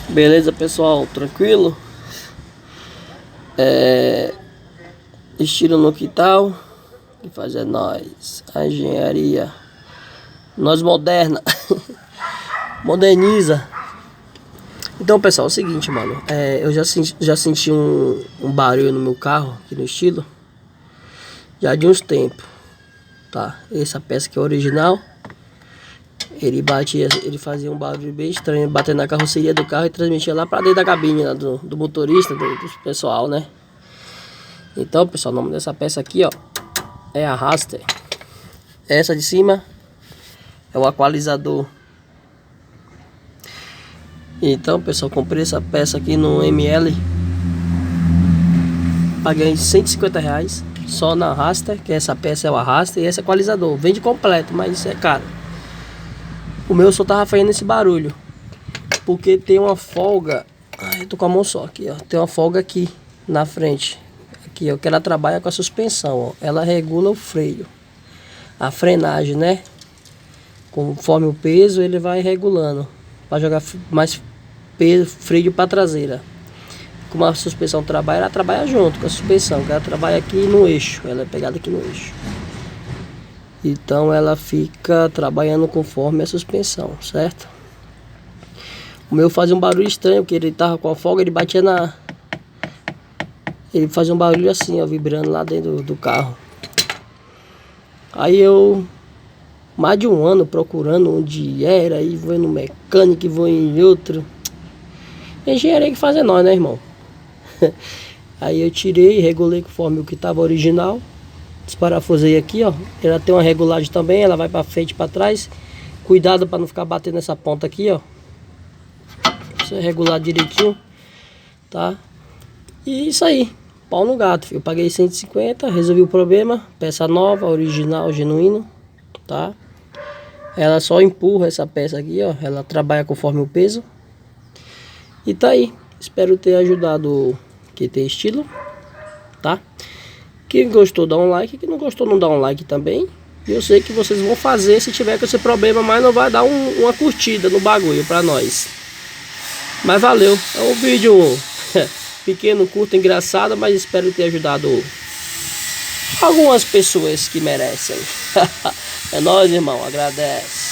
Beleza, pessoal? Tranquilo? Estilo no quintal. Que faz é nós. A engenharia. Nós moderna. Moderniza. Então, pessoal, é o seguinte, mano. Eu já senti um barulho no meu carro, aqui no estilo. Já de uns tempos. Tá? Essa peça aqui é original. Ele fazia um barulho bem estranho, batendo na carroceria do carro e transmitia lá pra dentro da cabine lá do motorista, do pessoal, né? Então, pessoal, o nome dessa peça aqui, ó, é a Raster. Essa de cima é o equalizador. Então, pessoal, comprei essa peça aqui no ML. Paguei R$150 só na Raster, que essa peça é o Raster e esse equalizador. Vende completo, mas isso é caro. O meu só tava fazendo esse barulho porque tem uma folga. Ai, eu tô com a mão só aqui, ó. Tem uma folga aqui na frente. Aqui, ó, que ela trabalha com a suspensão, ó. Ela regula o freio, a frenagem, né? Conforme o peso, ele vai regulando para jogar mais peso, freio para traseira. Como a suspensão trabalha, ela trabalha junto com a suspensão, que ela trabalha aqui no eixo. Ela é pegada aqui no eixo. Então ela fica trabalhando conforme a suspensão, certo? O meu fazia um barulho estranho, porque ele tava com a folga, ele batia na... Ele fazia um barulho assim, ó, vibrando lá dentro do carro. Aí eu, mais de um ano procurando onde era, aí vou no mecânico, vou em outro. Engenharia que faz é nós, né, irmão? Aí eu tirei e regulei conforme o que tava original. Desparafusei aqui, ó. Ela tem uma regulagem também, ela vai para frente e para trás. Cuidado para não ficar batendo nessa ponta aqui, ó. Você regular direitinho, tá? E isso aí, pau no gato. Eu paguei 150, resolvi o problema. Peça nova, original, genuíno, tá? Ela só empurra essa peça aqui, ó. Ela trabalha conforme o peso. E tá aí. Espero ter ajudado quem tem estilo, tá? Quem gostou dá um like, quem não gostou não dá um like também. E eu sei que vocês vão fazer se tiver com esse problema, mas não vai dar uma curtida no bagulho pra nós. Mas valeu, é um vídeo pequeno, curto, engraçado, mas espero ter ajudado algumas pessoas que merecem. É nóis, irmão, agradece.